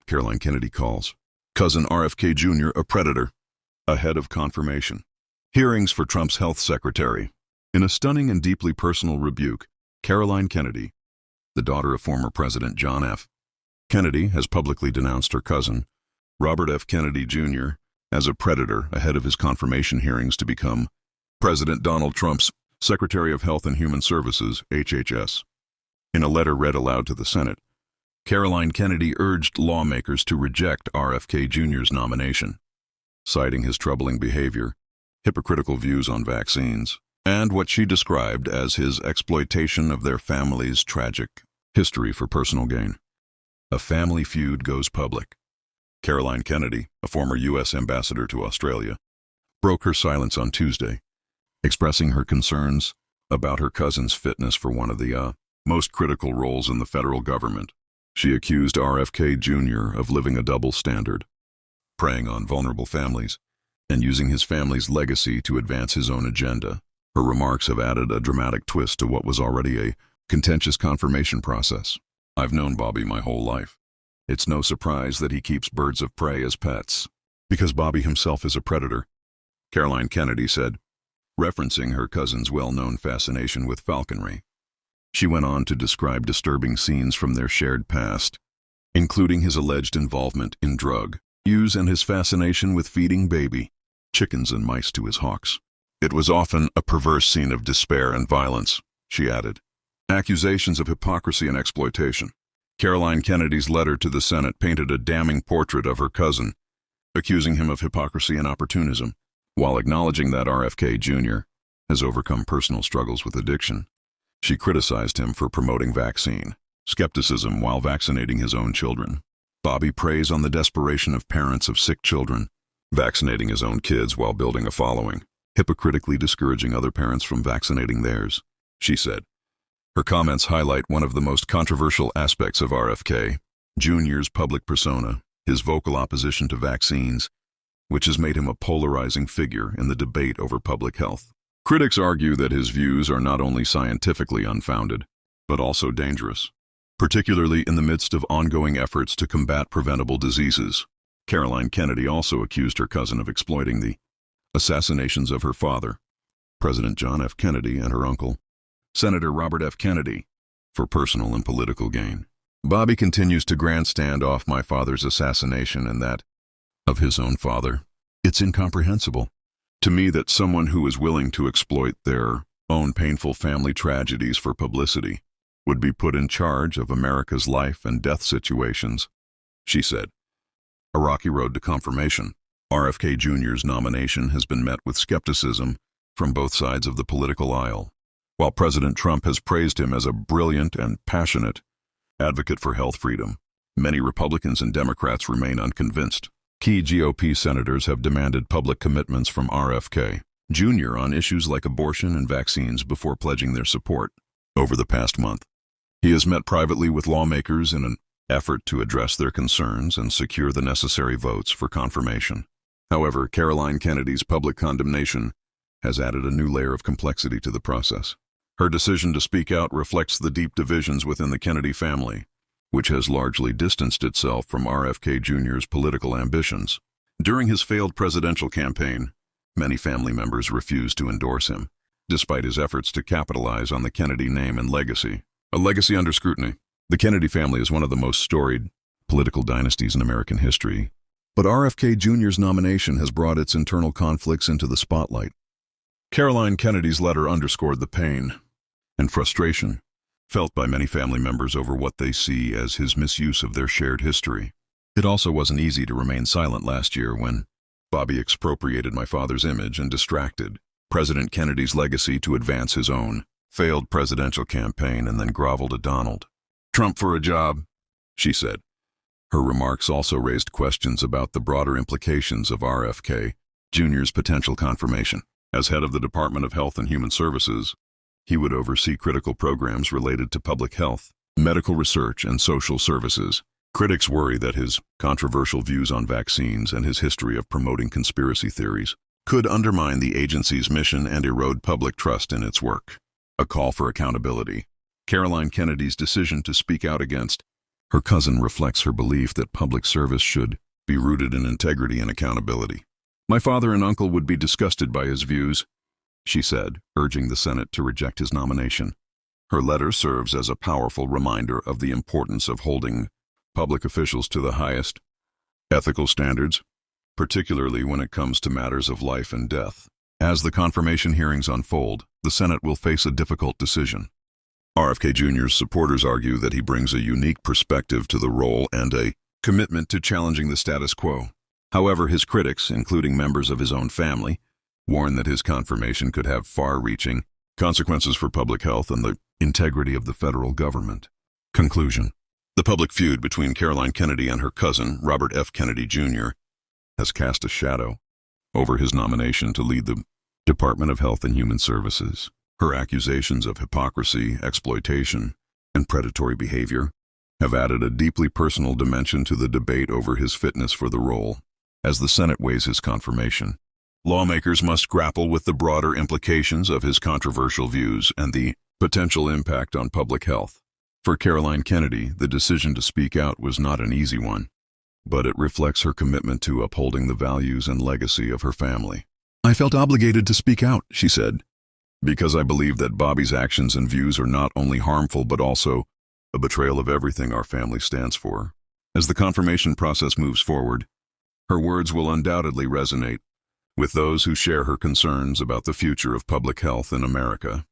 Caroline Kennedy calls cousin RFK Jr. a predator, ahead of confirmation. Hearings for Trump's health secretary. In a stunning and deeply personal rebuke, Caroline Kennedy, the daughter of former President John F. Kennedy, has publicly denounced her cousin, Robert F. Kennedy Jr., as a predator ahead of his confirmation hearings to become President Donald Trump's Secretary of Health and Human Services, HHS. In a letter read aloud to the Senate, Caroline Kennedy urged lawmakers to reject RFK Jr.'s nomination, citing his troubling behavior, hypocritical views on vaccines, and what she described as his exploitation of their family's tragic history for personal gain. A family feud goes public. Caroline Kennedy, a former U.S. ambassador to Australia, broke her silence on Tuesday, expressing her concerns about her cousin's fitness for one of the most critical roles in the federal government. She accused RFK Jr. of living a double standard, preying on vulnerable families, and using his family's legacy to advance his own agenda. Her remarks have added a dramatic twist to what was already a contentious confirmation process. I've known Bobby my whole life. It's no surprise that he keeps birds of prey as pets, because Bobby himself is a predator, Caroline Kennedy said, referencing her cousin's well-known fascination with falconry. She went on to describe disturbing scenes from their shared past, including his alleged involvement in drug use and his fascination with feeding baby chickens and mice to his hawks. It was often a perverse scene of despair and violence, she added. Accusations of hypocrisy and exploitation. Caroline Kennedy's letter to the Senate painted a damning portrait of her cousin, accusing him of hypocrisy and opportunism, while acknowledging that RFK Jr. has overcome personal struggles with addiction. She criticized him for promoting vaccine skepticism while vaccinating his own children. Bobby preys on the desperation of parents of sick children, vaccinating his own kids while building a following, hypocritically discouraging other parents from vaccinating theirs, she said. Her comments highlight one of the most controversial aspects of RFK Jr.'s public persona, his vocal opposition to vaccines, which has made him a polarizing figure in the debate over public health. Critics argue that his views are not only scientifically unfounded, but also dangerous, particularly in the midst of ongoing efforts to combat preventable diseases. Caroline Kennedy also accused her cousin of exploiting the assassinations of her father, President John F. Kennedy, and her uncle, Senator Robert F. Kennedy, for personal and political gain. Bobby continues to grandstand off my father's assassination and that of his own father. It's incomprehensible to me that someone who is willing to exploit their own painful family tragedies for publicity would be put in charge of America's life and death situations, she said. A rocky road to confirmation. RFK Jr.'s nomination has been met with skepticism from both sides of the political aisle. While President Trump has praised him as a brilliant and passionate advocate for health freedom, many Republicans and Democrats remain unconvinced. Key GOP senators have demanded public commitments from RFK Jr. on issues like abortion and vaccines before pledging their support. Over the past month, he has met privately with lawmakers in an effort to address their concerns and secure the necessary votes for confirmation. However, Caroline Kennedy's public condemnation has added a new layer of complexity to the process. Her decision to speak out reflects the deep divisions within the Kennedy family, which has largely distanced itself from RFK Jr.'s political ambitions. During his failed presidential campaign, many family members refused to endorse him, despite his efforts to capitalize on the Kennedy name and legacy. A legacy under scrutiny. The Kennedy family is one of the most storied political dynasties in American history, but RFK Jr.'s nomination has brought its internal conflicts into the spotlight. Caroline Kennedy's letter underscored the pain and frustration felt by many family members over what they see as his misuse of their shared history. It also wasn't easy to remain silent last year when Bobby expropriated my father's image and distracted President Kennedy's legacy to advance his own failed presidential campaign and then groveled to Donald Trump for a job, she said. Her remarks also raised questions about the broader implications of RFK Jr.'s potential confirmation. As head of the Department of Health and Human Services, he would oversee critical programs related to public health, medical research, and social services. Critics worry that his controversial views on vaccines and his history of promoting conspiracy theories could undermine the agency's mission and erode public trust in its work. A call for accountability. Caroline Kennedy's decision to speak out against Her cousin reflects her belief that public service should be rooted in integrity and accountability. "My father and uncle would be disgusted by his views," she said, urging the Senate to reject his nomination. Her letter serves as a powerful reminder of the importance of holding public officials to the highest ethical standards, particularly when it comes to matters of life and death. As the confirmation hearings unfold, the Senate will face a difficult decision. RFK Jr.'s supporters argue that he brings a unique perspective to the role and a commitment to challenging the status quo. However, his critics, including members of his own family, warn that his confirmation could have far-reaching consequences for public health and the integrity of the federal government. Conclusion. The public feud between Caroline Kennedy and her cousin, Robert F. Kennedy Jr., has cast a shadow over his nomination to lead the Department of Health and Human Services. Her accusations of hypocrisy, exploitation, and predatory behavior have added a deeply personal dimension to the debate over his fitness for the role. As the Senate weighs his confirmation, lawmakers must grapple with the broader implications of his controversial views and the potential impact on public health. For Caroline Kennedy, the decision to speak out was not an easy one, but it reflects her commitment to upholding the values and legacy of her family. "I felt obligated to speak out," she said, "because I believe that Bobby's actions and views are not only harmful but also a betrayal of everything our family stands for." As the confirmation process moves forward, her words will undoubtedly resonate with those who share her concerns about the future of public health in America.